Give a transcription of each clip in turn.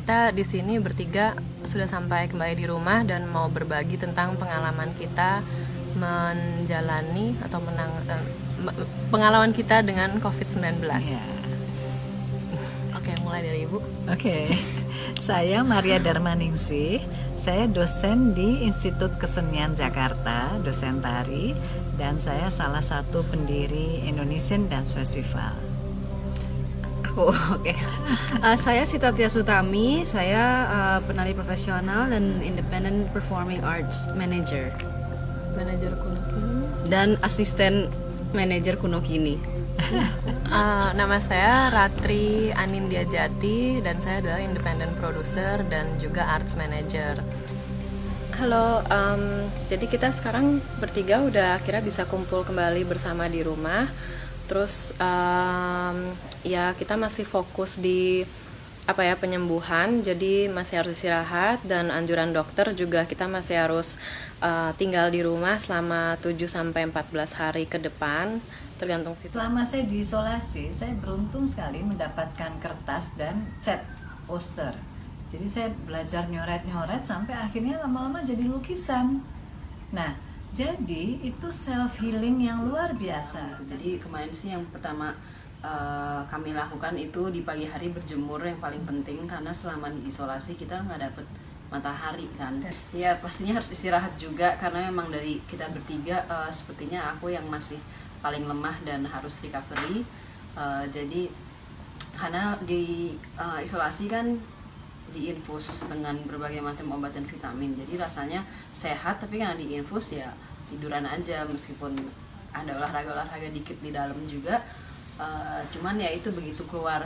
kita di sini bertiga sudah sampai kembali di rumah dan mau berbagi tentang pengalaman kita menjalani atau pengalaman kita dengan COVID-19. Ya. Oke, mulai dari Ibu. Oke, saya Maria Darmaningsih. Saya dosen di Institut Kesenian Jakarta, dosen tari, dan saya salah satu pendiri Indonesian Dance Festival. Oke. Saya Sita Tia Sutami, saya penari profesional dan Independent Performing Arts Manager Manajer Kuno Kini. dan asisten manajer Kuno Kini. Nama saya Ratri Anindya Jati dan saya adalah independent producer dan juga arts manager. Halo, jadi kita sekarang bertiga udah akhirnya bisa kumpul kembali bersama di rumah. Terus ya kita masih fokus di penyembuhan, jadi masih harus istirahat dan anjuran dokter juga kita masih harus tinggal di rumah selama 7-14 hari ke depan tergantung situasi. Selama saya diisolasi, saya beruntung sekali mendapatkan kertas dan cat poster. Jadi saya belajar nyoret-nyoret sampai akhirnya lama-lama jadi lukisan. Nah, jadi itu self healing yang luar biasa. Jadi kemarin sih yang pertama kami lakukan itu di pagi hari berjemur, yang paling penting karena selama diisolasi kita nggak dapet matahari kan. Ya pastinya harus istirahat juga karena memang dari kita bertiga sepertinya aku yang masih paling lemah dan harus recovery. Jadi karena di isolasi kan diinfus dengan berbagai macam obat dan vitamin, jadi rasanya sehat, tapi karena diinfus ya tiduran aja meskipun ada olahraga dikit di dalam juga. Cuman ya itu begitu keluar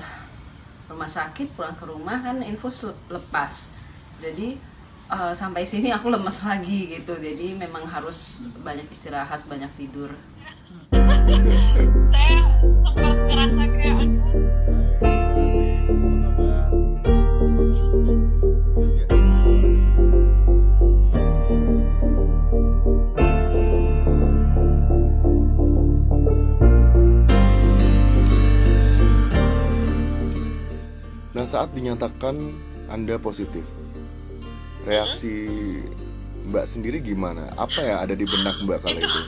rumah sakit pulang ke rumah kan infus lepas, jadi sampai sini aku lemes lagi gitu, jadi memang harus banyak istirahat, banyak tidur. Saya sempat ngerasa kayak Nah, saat dinyatakan Anda positif, reaksi Mbak sendiri gimana? Apa yang ada di benak Mbak kala itu?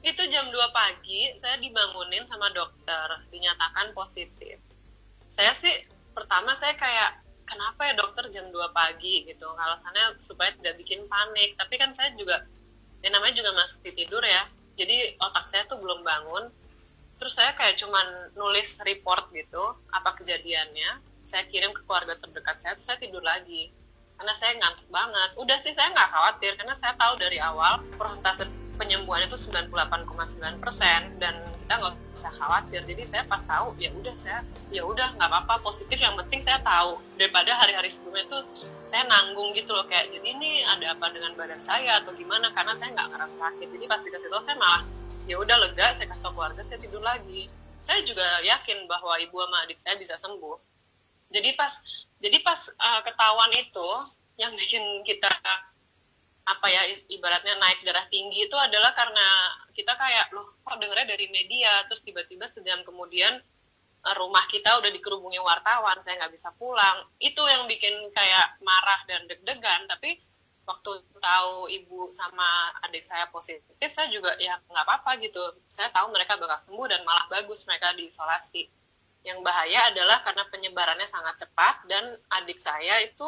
Itu jam 2 pagi, saya dibangunin sama dokter, dinyatakan positif. Saya sih, pertama saya kayak, kenapa ya dokter jam 2 pagi gitu, alasannya supaya tidak bikin panik. Tapi kan saya juga, ya namanya juga masih tidur ya, jadi otak saya tuh belum bangun. Terus saya kayak cuman nulis report gitu, apa kejadiannya, saya kirim ke keluarga terdekat saya, terus saya tidur lagi. Karena saya ngantuk banget. Udah sih saya nggak khawatir, karena saya tahu dari awal persentase penyembuhannya itu 98,9% dan kita nggak usah khawatir. Jadi saya pas tahu ya udah nggak apa-apa, positif, yang penting saya tahu, daripada hari-hari sebelumnya tuh saya nanggung gitu loh, kayak jadi ini ada apa dengan badan saya atau gimana, karena saya nggak ngerasa sakit. Jadi pas dikasih tahu saya malah ya udah lega, saya kasih tahu keluarga, saya tidur lagi. Saya juga yakin bahwa ibu sama adik saya bisa sembuh. Jadi pas ketahuan itu yang bikin kita ibaratnya naik darah tinggi itu adalah karena kita kayak loh kok dengernya dari media, terus tiba-tiba sejam kemudian rumah kita udah dikerubungi wartawan, saya nggak bisa pulang. Itu yang bikin kayak marah dan deg-degan. Tapi waktu tahu ibu sama adik saya positif, saya juga ya nggak apa-apa gitu. Saya tahu mereka bakal sembuh dan malah bagus mereka diisolasi. Yang bahaya adalah karena penyebarannya sangat cepat dan adik saya itu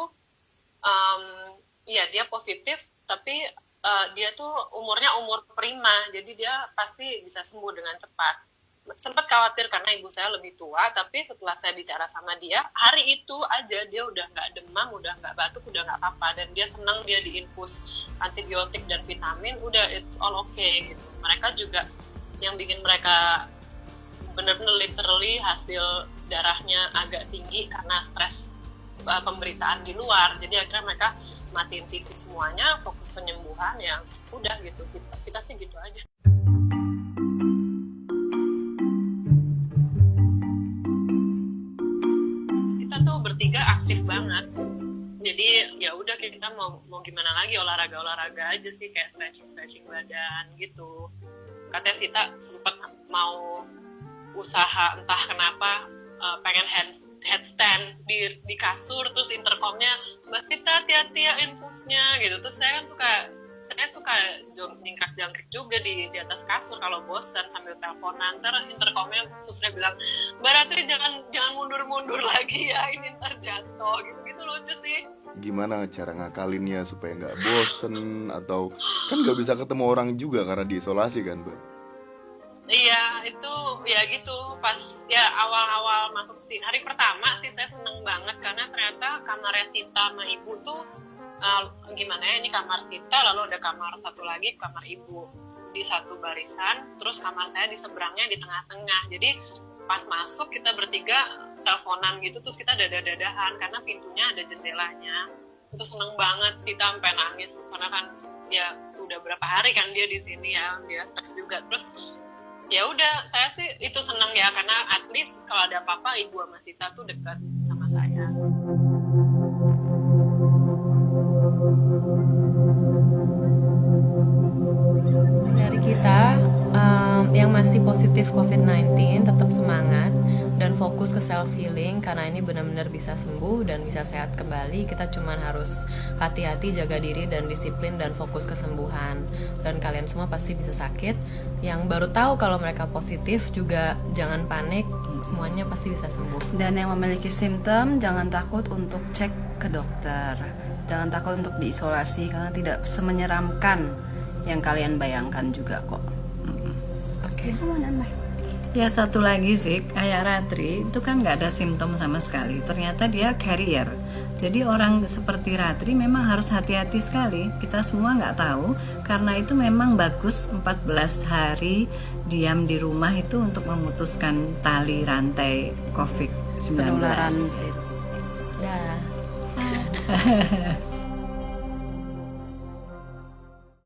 dia positif, tapi dia tuh umurnya umur prima, jadi dia pasti bisa sembuh dengan cepat. Sempat khawatir karena ibu saya lebih tua, tapi setelah saya bicara sama dia, hari itu aja dia udah nggak demam, udah nggak batuk, udah nggak apa-apa, dan dia senang, dia diinfus antibiotik dan vitamin, udah it's all okay gitu. Mereka juga yang bikin mereka benar-benar literally hasil darahnya agak tinggi karena stres pemberitaan di luar. Jadi akhirnya mereka matiin TV semuanya, fokus penyembuhan, yang udah gitu. Kita sih gitu aja. Kita tuh bertiga aktif banget. Jadi ya udah kita mau gimana lagi, olahraga aja sih, kayak stretching badan gitu. Katanya Sita sempat mau usaha entah kenapa pengen headstand di kasur, terus intercomnya Mbak Sita hati-hati ya infusnya gitu. Terus saya suka jingkrak-jangkrik juga di atas kasur kalau bosan sambil teleponan. Ntar intercomnya terus dia bilang, Mbak Ratri jangan mundur-mundur lagi ya, ini ntar jatuh gitu lucu sih. Gimana cara ngakalinnya supaya nggak bosen, atau kan nggak bisa ketemu orang juga karena diisolasi kan, Mbak? Iya, itu ya gitu. Pas ya awal-awal masuk sih, hari pertama sih saya seneng banget karena ternyata kamarnya Sita sama Ibu tuh gimana ya, ini kamar Sita, lalu ada kamar satu lagi kamar Ibu di satu barisan, terus kamar saya di seberangnya di tengah-tengah. Jadi pas masuk kita bertiga teleponan gitu, terus kita dada-dadahan karena pintunya ada jendelanya. Itu seneng banget, Sita sampai nangis karena kan ya udah berapa hari kan dia di sini ya, dia stres juga. Terus ya udah, saya sih itu seneng ya karena at least kalau ada apa-apa Ibu sama Sita tuh dekat sama saya. Dari kita yang masih positif COVID-19 tetap semangat dan fokus ke self healing karena ini benar-benar bisa sembuh dan bisa sehat kembali. Kita cuma harus hati-hati, jaga diri dan disiplin dan fokus kesembuhan. Dan kalian semua pasti bisa sakit. Yang baru tahu kalau mereka positif juga jangan panik, semuanya pasti bisa sembuh. Dan yang memiliki simptom jangan takut untuk cek ke dokter. Jangan takut untuk diisolasi karena tidak semenyeramkan yang kalian bayangkan juga kok. Oke. Ya satu lagi sih, kayak Ratri itu kan nggak ada simptom sama sekali. Ternyata dia carrier. Jadi orang seperti Ratri memang harus hati-hati sekali. Kita semua nggak tahu, karena itu memang bagus 14 hari diam di rumah itu untuk memutuskan tali rantai COVID-19. Penularan. Ya.